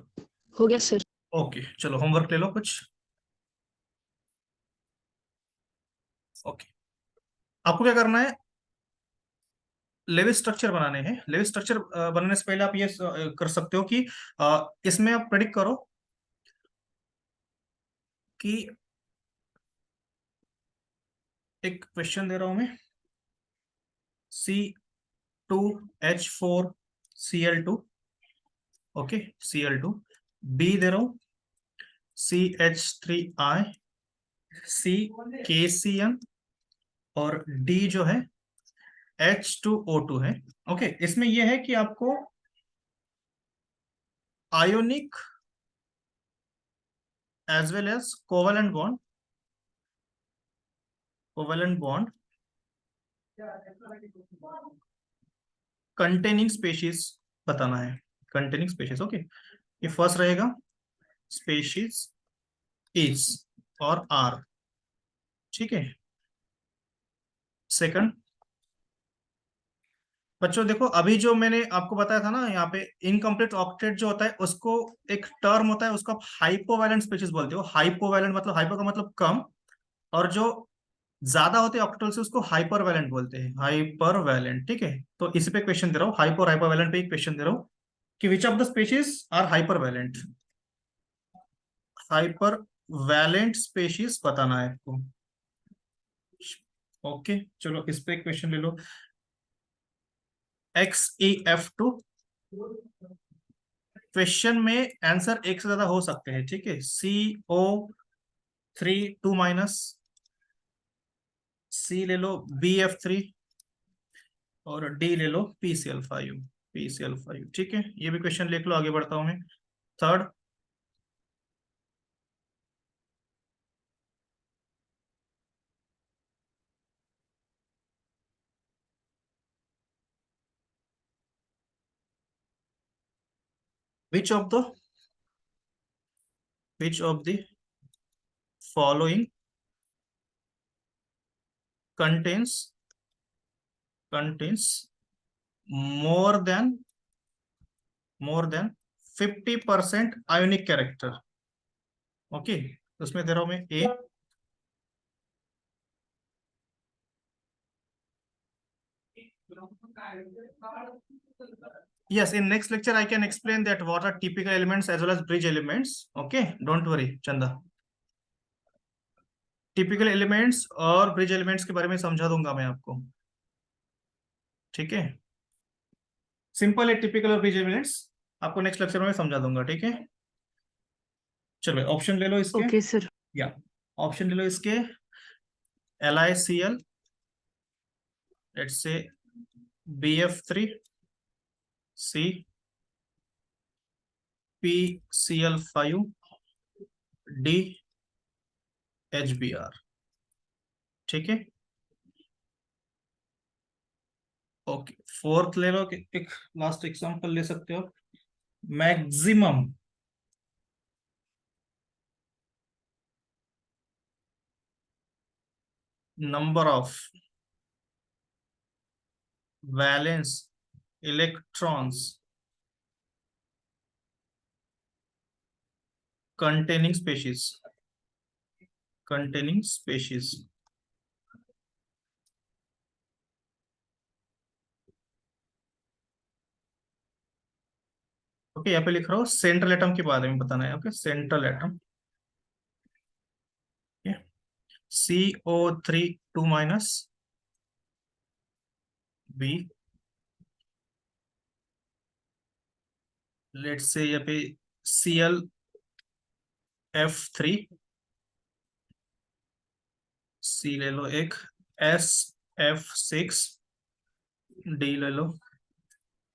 Speaker 2: हो गया सर।
Speaker 1: ओके, चलो होमवर्क ले लो कुछ। ओके, आपको क्या करना है, लेविस स्ट्रक्चर बनाने हैं। लेविस स्ट्रक्चर बनाने से पहले आप ये कर सकते हो कि इसमें आप प्रेडिक्ट करो कि, एक क्वेश्चन दे रहा हूं मैं, C2H4Cl2, ओके, Cl2। बी दे रहा हूं CH3I, सी KCN, और डी जो है H2O2 है। ओके, इसमें यह है कि आपको ionic as well as covalent bond containing species बताना है। Containing species, okay. ये फर्स्ट रहेगा, स्पेशीज इज और आर, ठीक है। सेकंड, बच्चों देखो अभी जो मैंने आपको बताया था ना, यहाँ पे इनकम्प्लीट ऑक्टेट जो होता है उसको एक टर्म होता है, उसको आप हाइपोवैलेंट स्पेशीज बोलते हो। हाइपोवैलेंट मतलब, हाइपो का मतलब कम, और जो ज्यादा होते हैं ऑक्टेट से उसको हाइपर वैलेंट बोलते हैं, हाइपर वैलेंट। ठीक है, तो इसी पे क्वेश्चन दे रहा हूँ, हाइपर हाइपर वैलेंट पे क्वेश्चन दे रहा हूँ कि which of the species are hyper valent. Hyper valent species बताना है आपको। ओके, चलो इस पे क्वेश्चन ले लो, XeF2। क्वेश्चन में आंसर एक से ज्यादा हो सकते हैं, ठीक है। CO3 2 माइनस, सी ले लो BF3, और डी ले लो PCl5, PCl5। ठीक है, ये भी क्वेश्चन लिख लो, आगे बढ़ता हूं मैं। Third, which of the which of the following contains more than 50% ionic character। Okay, उसमें दे रहा हूं मैं ए, Yes, in next lecture I can explain that what are typical elements as well as bridge elements. Okay, don't worry, Chanda. Typical elements और bridge elements के बारे में समझा दूंगा मैं आपको, ठीक है। सिंपल है, टिपिकल और ब्रिज एलिमेंट्स आपको नेक्स्ट लेक्चर में समझा दूंगा, ठीक है। चलो ऑप्शन ले लो इसके।
Speaker 2: Okay sir.
Speaker 1: या ऑप्शन ले लो इसके। LiCl, let's say BF3, C, PCl5, D, HBr, ठीक है। ओके, फोर्थ ले लो, एक लास्ट एग्जांपल ले सकते हो। Maximum number of valence electrons containing species। Okay, यहाँ पे लिख रहा हूँ सेंट्रल एटम के बारे में बताना है। Okay, central atom, CO3 2 B, let's say यहाँ पे ClF3, C ले लो एक, SF6, D ले लो,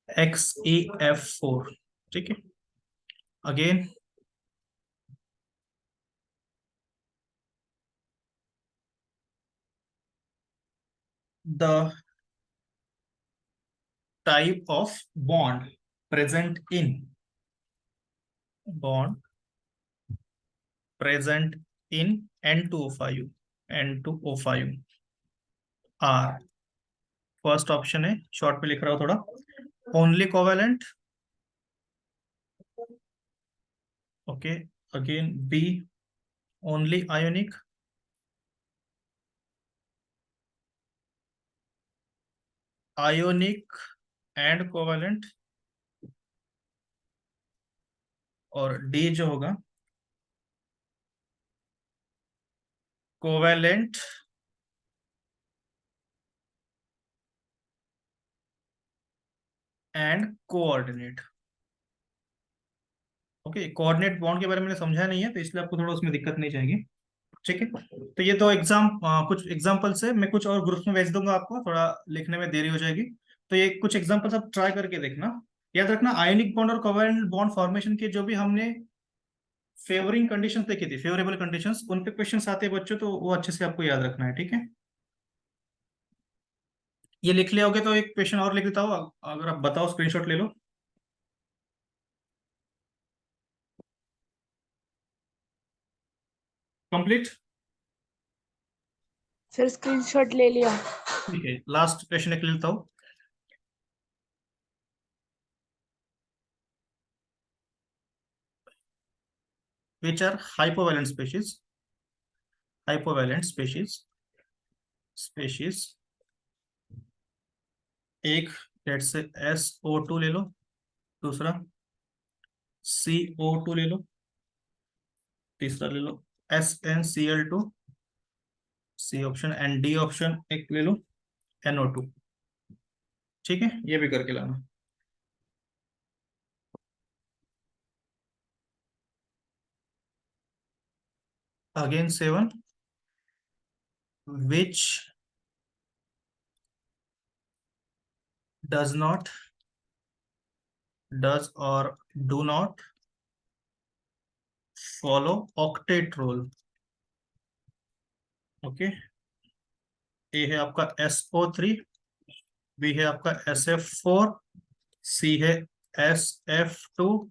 Speaker 1: XeF4, ठीक है। Again the type of bond present in N2O5 R। First option है, शॉर्ट पे लिख रहा हूं थोड़ा, only covalent. Okay, again B, only ionic. Ionic and covalent. और D जो होगा covalent and coordinate. Okay, coordinate bond के बारे में मैंने समझा नहीं है, तो इसलिए आपको थोड़ा उसमें दिक्कत नहीं चाहिए, ठीक है। तो ये तो कुछ एग्जाम्पल्स है, मैं कुछ और ग्रुप्स में भेज दूंगा आपको, थोड़ा लिखने में देरी हो जाएगी। तो ये कुछ एग्जाम्पल्स आप ट्राई करके देखना। याद रखना, आयोनिक बॉन्ड और कोवेलेंट बॉन्ड फॉर्मेशन के जो भी हमने फेवरिंग कंडीशंस देखी थी, फेवरेबल कंडीशंस, उन पे क्वेश्चंस आते हैं बच्चों, तो वो अच्छे से आपको याद रखना है, ठीक है। ये लिख लिया होगे तो एक क्वेश्चन और लिख देता हूँ, अगर आप बताओ, स्क्रीनशॉट ले लो। कंप्लीट,
Speaker 2: सर स्क्रीनशॉट ले लिया।
Speaker 1: ठीक है। लास्ट क्वेश्चन लिख लेता हूँ। Which are hypovalent species। एक, लेट से SO2 ले लो, दूसरा CO2 ले लो, तीसरा ले लो SnCl2, C option, and D option एक ले लो, NO2, ठीक है। ये भी करके लाना। Again 7, which does or do not follow octet rule। Okay, A है आपका SO3, बी है आपका SF4, सी है SF2,